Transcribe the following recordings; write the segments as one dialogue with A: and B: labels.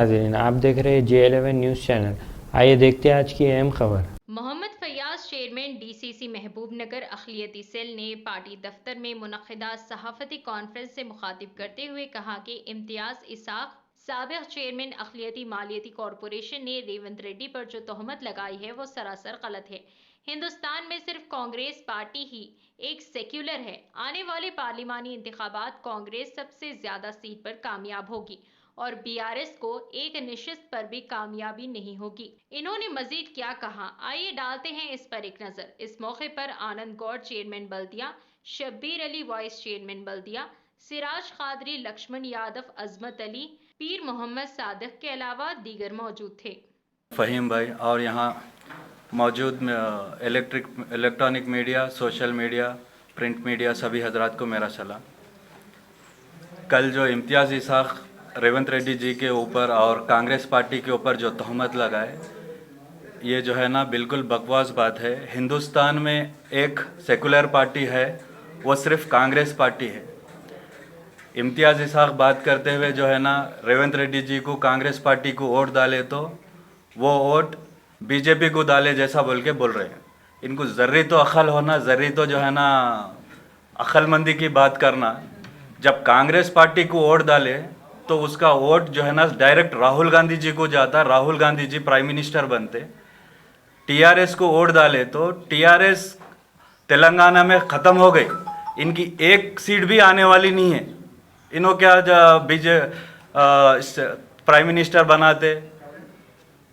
A: नाज़रीन, आप देख रहे हैं J11 न्यूज़ चैनल। आइए देखते हैं आज की अहम खबर।
B: मोहम्मद फयाज चेयरमैन डीसीसी महबूबनगर अखिलियती सेल ने पार्टी दफ्तर में मुनक्किदा सहाफ़ती कॉन्फ्रेंस से मुखातिब करते हुए कहा कि इम्तियाज़ इसाक साबिक़ चेयरमैन अखिलियती मालियती कॉरपोरेशन ने रेवंत रेड्डी पर जो तोहमत लगाई है वो सरासर गलत है। हिंदुस्तान में सिर्फ कांग्रेस पार्टी ही एक सेक्युलर है। आने वाले पार्लिमानी इंतखाबात कांग्रेस सबसे ज्यादा सीट पर कामयाब होगी और बीआरएस को एक निशिस्त पर भी कामयाबी नहीं होगी। इन्होंने मजीद क्या कहा, आइए डालते हैं इस पर एक नजर। इस मौके पर आनंद गौड़ चेयरमैन बल्दिया, शब्बीर अली वाइस चेयरमैन बल्दिया, सिराज कादरी, लक्ष्मण यादव, अजमत अली, पीर मोहम्मद सादिक के अलावा दीगर मौजूद थे।
C: फ़हीम भाई और यहाँ मौजूद electronic media, social media, print media सभी हजरात को मेरा सलाम। कल जो इम्तियाज़ इसाक रेवंत रेड्डी जी के ऊपर और कांग्रेस पार्टी के ऊपर जो तहमत लगाए, ये जो है ना बिल्कुल बकवास बात है। हिंदुस्तान में एक सेकुलर पार्टी है, वो सिर्फ कांग्रेस पार्टी है। इम्तियाज़ इसाक बात करते हुए जो है ना रेवंत रेड्डी जी को कांग्रेस पार्टी को वोट डाले तो वो वोट बीजेपी को डाले जैसा बोल के बोल रहे हैं। इनको ज़र्री तो अक्ल होना, ज़र्री तो जो है ना अक्लमंदी की बात करना। जब कांग्रेस पार्टी को वोट डाले तो उसका वोट जो है ना डायरेक्ट राहुल गांधी जी को जाता, राहुल गांधी जी प्राइम मिनिस्टर बनते। टीआरएस को वोट डाले तो टीआरएस तेलंगाना में ख़त्म हो गई, इनकी एक सीट भी आने वाली नहीं है। इन्हों क्या प्राइम मिनिस्टर बनाते।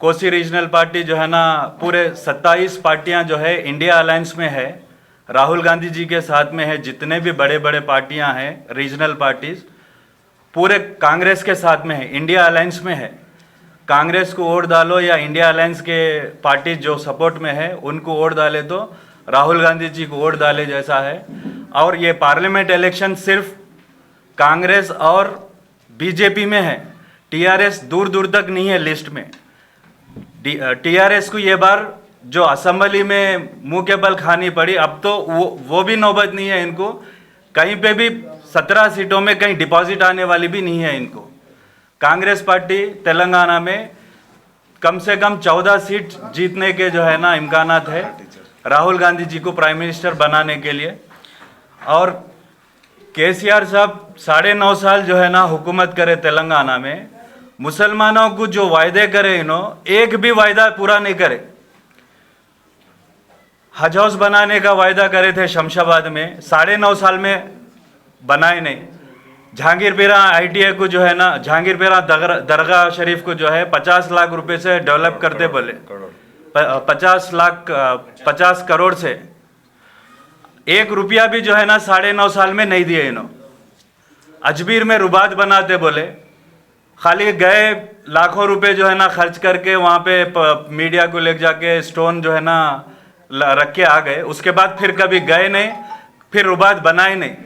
C: कोसी रीजनल पार्टी जो है ना पूरे 27 पार्टियां जो है इंडिया अलायंस में है, राहुल गांधी जी के साथ में है। जितने भी बड़े बड़े पार्टियां हैं रीजनल पार्टीज पूरे कांग्रेस के साथ में है, इंडिया अलायंस में है। कांग्रेस को वोट डालो या इंडिया अलायंस के पार्टी जो सपोर्ट में है उनको वोट डाले तो राहुल गांधी जी को वोट डाले जैसा है। और ये पार्लियामेंट इलेक्शन सिर्फ कांग्रेस और बीजेपी में है, टीआरएस दूर दूर तक नहीं है लिस्ट में। टीआरएस को ये बार जो असेंबली में मुंह के बल खानी पड़ी, अब तो वो भी नौबत नहीं है इनको। कहीं पे भी 17 सीटों में कहीं डिपॉजिट आने वाली भी नहीं है इनको। कांग्रेस पार्टी तेलंगाना में कम से कम 14 सीट जीतने के जो है ना इम्कानात है राहुल गांधी जी को प्राइम मिनिस्टर बनाने के लिए। और केसीआर साहब 9.5 साल जो है ना हुकूमत करे तेलंगाना में, मुसलमानों को जो वायदे करे एक भी वायदा पूरा नहीं करे। हज हाउस बनाने का वायदा करे थे शमशाबाद में, 9.5 साल में बनाए नहीं। जहांगीरपीरा ITI को जो है ना जहांगीरपीरा दरगाह शरीफ को जो है 50 लाख रुपए से डेवलप करते बोले, 50 करोड़ से। 1 रुपया भी जो है ना 9.5 साल में नहीं दिए इन्हों। अजमेर में रुबात बनाते बोले, खाली गए लाखों रुपए जो है ना खर्च करके वहाँ पे मीडिया को ले जाके स्टोन जो है ना रख के आ गए। उसके बाद फिर कभी गए नहीं, फिर रुबात बनाए नहीं।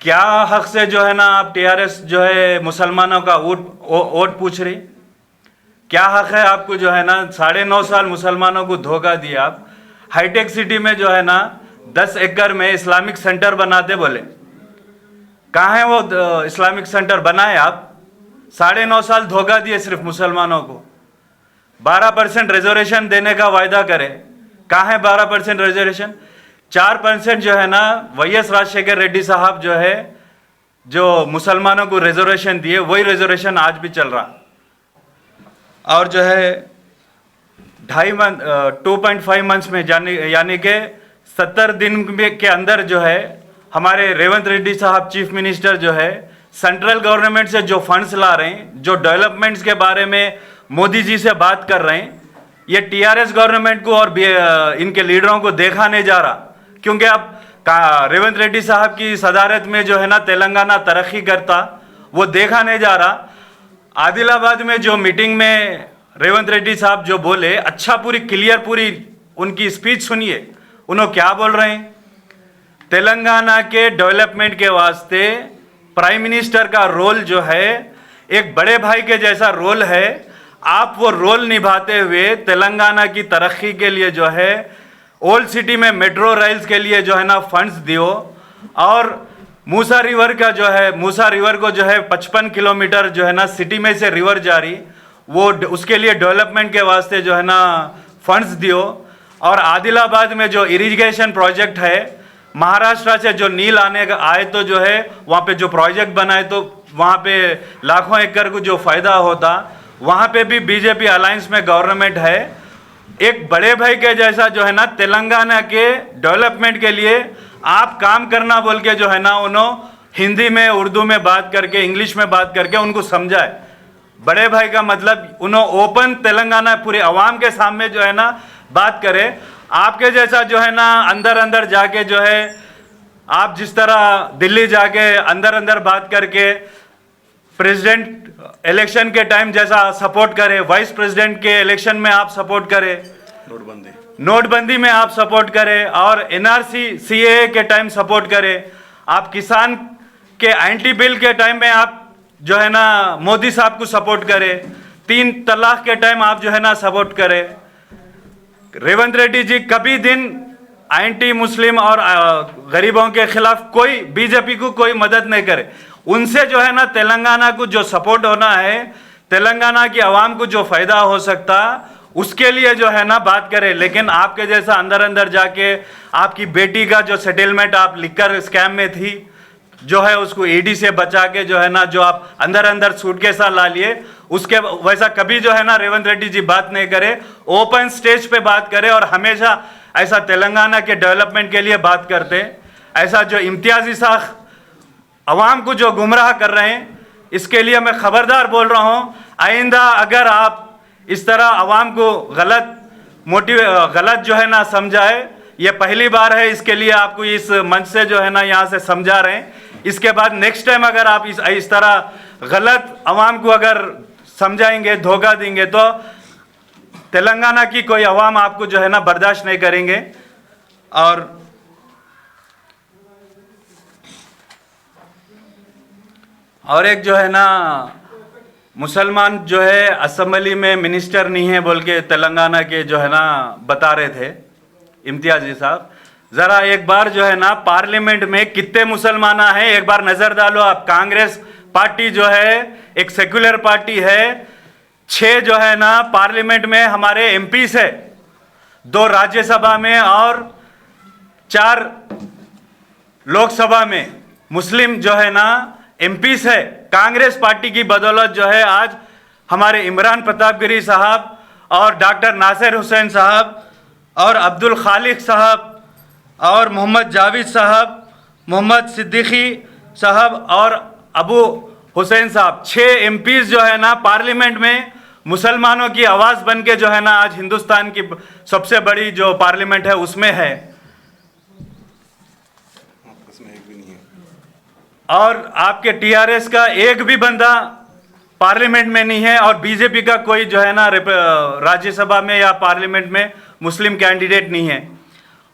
C: क्या हक से जो है ना आप टीआरएस जो है मुसलमानों का वोट पूछ रही? क्या हक है आपको जो है ना 9.5 साल मुसलमानों को धोखा दिया आप। हाईटेक सिटी में जो है ना 10 एकड़ में इस्लामिक सेंटर बनाते बोले, कहाँ है वो इस्लामिक सेंटर बनाए आप? 9.5 साल धोखा दिए सिर्फ मुसलमानों को। 12% रिजर्वेशन देने का वायदा करे, कहाँ है 12% रिजर्वेशन? 4% जो है ना YS राजशेखर रेड्डी साहब जो है जो मुसलमानों को रिजर्वेशन दिए, वही रिजर्वेशन आज भी चल रहा। और जो है 2.5 मंथ्स में यानी कि 70 दिन के अंदर जो है हमारे रेवंत रेड्डी साहब चीफ मिनिस्टर जो है सेंट्रल गवर्नमेंट से जो फंड्स ला रहे हैं, जो डेवलपमेंट्स के बारे में मोदी जी से बात कर रहे हैं, ये टीआरएस गवर्नमेंट को और इनके लीडरों को देखा नहीं जा रहा। क्योंकि अब रेवंत रेड्डी साहब की सदारत में जो है ना तेलंगाना तरक्की करता, वो देखा नहीं जा रहा। आदिलाबाद में जो मीटिंग में रेवंत रेड्डी साहब जो बोले, अच्छा पूरी क्लियर पूरी उनकी स्पीच सुनिए। उन्होंने क्या बोल रहे हैं? तेलंगाना के डेवलपमेंट के वास्ते प्राइम मिनिस्टर का रोल जो है एक बड़े भाई के जैसा रोल है। आप वो रोल निभाते हुए तेलंगाना की तरक्की के लिए जो है ओल्ड सिटी में मेट्रो रेल्स के लिए जो है ना फंड्स दियो। और मूसा रिवर का जो है, मूसा रिवर को जो है 55 किलोमीटर जो है ना सिटी में से रिवर जारी, वो उसके लिए डेवलपमेंट के वास्ते जो है ना फंड्स दियो। और आदिलाबाद में जो इरिगेशन प्रोजेक्ट है, महाराष्ट्र से जो नील आए तो जो है वहाँ पे जो प्रोजेक्ट बनाए तो वहाँ पे लाखों एकड़ को जो फायदा होता, वहाँ पे भी बीजेपी अलायंस में गवर्नमेंट है। एक बड़े भाई के जैसा जो है ना तेलंगाना के डेवलपमेंट के लिए आप काम करना बोल के जो है ना उन्होंने हिंदी में, उर्दू में बात करके, इंग्लिश में बात करके उनको समझाए। बड़े भाई का मतलब उन्होंने ओपन तेलंगाना पूरे अवाम के सामने जो है ना बात करे। आपके जैसा जो है ना अंदर अंदर जाके जो है, आप जिस तरह दिल्ली जाके अंदर अंदर बात करके प्रेसिडेंट इलेक्शन के टाइम जैसा सपोर्ट करे, वाइस प्रेसिडेंट के इलेक्शन में आप सपोर्ट करे, नोटबंदी में आप सपोर्ट करे, और एनआरसी सीएए के टाइम सपोर्ट करे, आप किसान के एंटी बिल के टाइम में आप जो है ना मोदी साहब को सपोर्ट करे, 3 तलाक के टाइम आप जो है ना सपोर्ट करे। रेवंत रेड्डी जी कभी दिन एंटी मुस्लिम और गरीबों के खिलाफ कोई बीजेपी को कोई मदद नहीं करे। उनसे जो है ना तेलंगाना को जो सपोर्ट होना है, तेलंगाना की आवाम को जो फायदा हो सकता उसके लिए जो है ना बात करे। लेकिन आपके जैसा अंदर अंदर जाके आपकी बेटी का जो सेटलमेंट आप लिखकर स्कैम में थी, जो है उसको ईडी से बचा के जो है ना जो आप अंदर अंदर सूटकेस ला लिए, उसके वैसा कभी जो है ना रेवंत रेड्डी जी बात नहीं करे, ओपन स्टेज पे बात करे और हमेशा ऐसा तेलंगाना के डेवलपमेंट के लिए बात करते। ऐसा जो इम्तियाजी साख अवाम को जो गुमराह कर रहे हैं, इसके लिए मैं खबरदार बोल रहा हूँ, आइंदा अगर आप इस तरह अवाम को गलत जो है ना समझाए, ये पहली बार है, इसके लिए आपको इस मंच से जो है ना यहाँ से समझा रहे हैं। इसके बाद नेक्स्ट टाइम अगर आप इस तरह गलत अवाम को अगर समझाएंगे, धोखा देंगे, तो तेलंगाना की कोई अवाम आपको जो है ना बर्दाश्त नहीं करेंगे। और एक जो है ना मुसलमान जो है असेंबली में मिनिस्टर नहीं है बोल के तेलंगाना के जो है ना बता रहे थे इम्तियाजी साहब। जरा एक बार जो है ना पार्लियामेंट में कितने मुसलमान हैं एक बार नजर डालो आप। कांग्रेस पार्टी जो है एक सेक्युलर पार्टी है, 6 जो है ना पार्लियामेंट में हमारे एमपीस है, 2 राज्यसभा में और 4 लोकसभा में मुस्लिम जो है ना एमपीस है। कांग्रेस पार्टी की बदौलत जो है आज हमारे इमरान प्रतापगिरी साहब और डॉक्टर नासिर हुसैन साहब और अब्दुल खालिक साहब और मोहम्मद जावेद साहब, मोहम्मद सिद्दीकी साहब और अबू हुसैन साहब, 6 एमपीस जो है ना पार्लियामेंट में मुसलमानों की आवाज़ बन के जो है ना आज हिंदुस्तान की सबसे बड़ी जो पार्लियामेंट है उसमें है। और आपके टीआरएस का एक भी बंदा पार्लियामेंट में नहीं है और बीजेपी का कोई जो है ना राज्यसभा में या पार्लियामेंट में मुस्लिम कैंडिडेट नहीं है।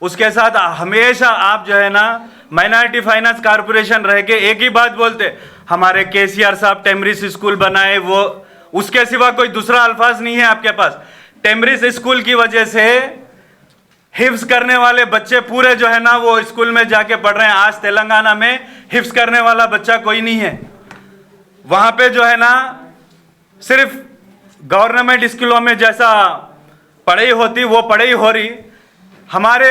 C: उसके साथ हमेशा आप जो है ना माइनॉरिटी फाइनेंस कॉरपोरेशन रह के एक ही बात बोलते, हमारे केसीआर साहब टेमरिस स्कूल बनाए, वो उसके सिवा कोई दूसरा अल्फाज नहीं है आपके पास। टेमरिस स्कूल की वजह से हिफ्ज करने वाले बच्चे पूरे जो है ना वो स्कूल में जाके पढ़ रहे हैं। आज तेलंगाना में हिफ्ज करने वाला बच्चा कोई नहीं है। वहाँ पे जो है ना सिर्फ गवर्नमेंट स्कूलों में जैसा पढ़ाई होती वो पढ़ाई हो रही। हमारे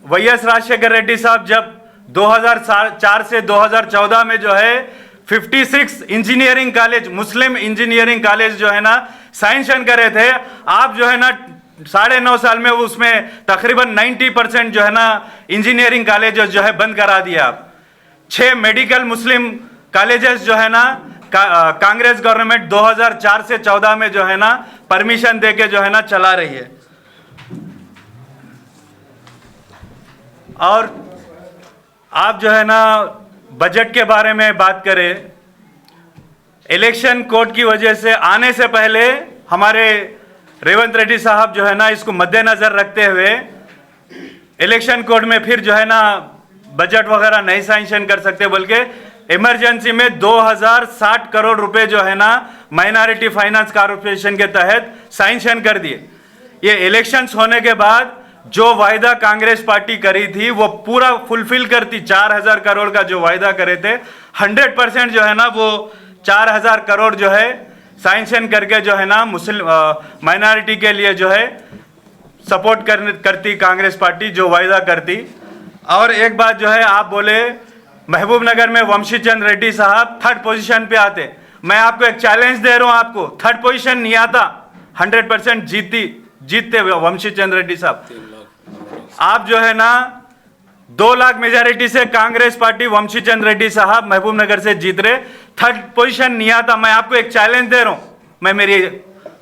C: वाईएस राजशेखर रेड्डी साहब जब 2004 से 2014 में जो है 56 इंजीनियरिंग कॉलेज, मुस्लिम इंजीनियरिंग कॉलेज जो है ना सैंक्शन करे थे, आप जो है ना 9.5 साल में उसमें तकरीबन 90% जो है ना इंजीनियरिंग कॉलेजेस जो है बंद करा दिया आप। 6 मेडिकल मुस्लिम कॉलेजेस जो है ना कांग्रेस गवर्नमेंट 2004 से 14 में जो है ना परमिशन देके जो है ना चला रही है। और आप जो है ना बजट के बारे में बात करें, इलेक्शन कोड की वजह से आने से पहले हमारे रेवंत रेड्डी साहब जो है ना इसको मद्देनजर रखते हुए इलेक्शन कोड में फिर जो है ना बजट वगैरह नहीं सैंक्शन कर सकते, बल्कि इमरजेंसी में 2060 करोड़ रुपए जो है ना माइनॉरिटी फाइनेंस कॉर्पोरेशन के तहत सैंक्शन कर दिए। ये इलेक्शंस होने के बाद जो वायदा कांग्रेस पार्टी करी थी वो पूरा फुलफिल करती। 4000 करोड़ का जो वायदा करे थे 100% जो है ना वो 4000 करोड़ जो है सैंक्शन करके जो है ना मुस्लिम माइनॉरिटी के लिए जो है सपोर्ट करती कांग्रेस पार्टी, जो वायदा करती। और एक बात जो है, आप बोले महबूब नगर में वंशी चंद रेड्डी साहब 3rd पोजीशन पे आते। मैं आपको एक चैलेंज दे रहा हूं, आपको 3rd पोजीशन नहीं आता, 100% जीतते वंशी चंद रेड्डी साहब। आप जो है ना 2 लाख मेजॉरिटी से कांग्रेस पार्टी वंशी चंद रेड्डी साहब महबूब नगर से जीत रहे, 3rd पोजीशन नहीं आता। मैं आपको एक चैलेंज दे रहा हूं, मैं मेरी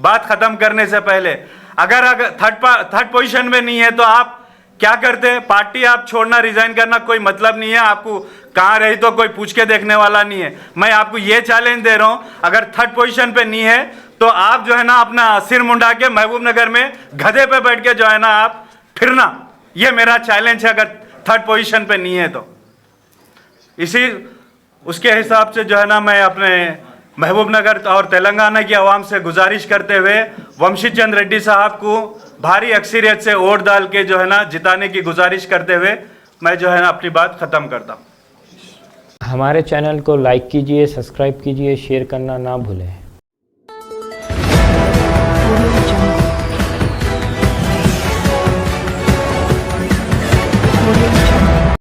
C: बात खत्म करने से पहले, अगर 3rd पोजीशन में नहीं है तो आप क्या करते? पार्टी आप छोड़ना, रिजाइन करना कोई मतलब नहीं है। आपको कहां रही तो कोई पूछ के देखने वाला नहीं है। मैं आपको ये चैलेंज दे रहा हूं, अगर 3rd पोजीशन पे नहीं है तो आप जो है ना अपना सिर मुंडा के महबूब नगर में गधे पे बैठ के जो है ना आप फिरना, ये मेरा चैलेंज है। अगर 3rd पोजीशन पे नहीं है तो इसी उसके हिसाब से जो है ना मैं अपने महबूब नगर और तेलंगाना की आवाम से गुजारिश करते हुए वंशी चंद रेड्डी साहब को भारी अक्सरियत से वोट डाल के जो है ना जिताने की गुजारिश करते हुए मैं जो है ना अपनी बात ख़त्म करता हूँ।
A: हमारे चैनल को लाइक कीजिए, सब्सक्राइब कीजिए, शेयर करना ना भूलें।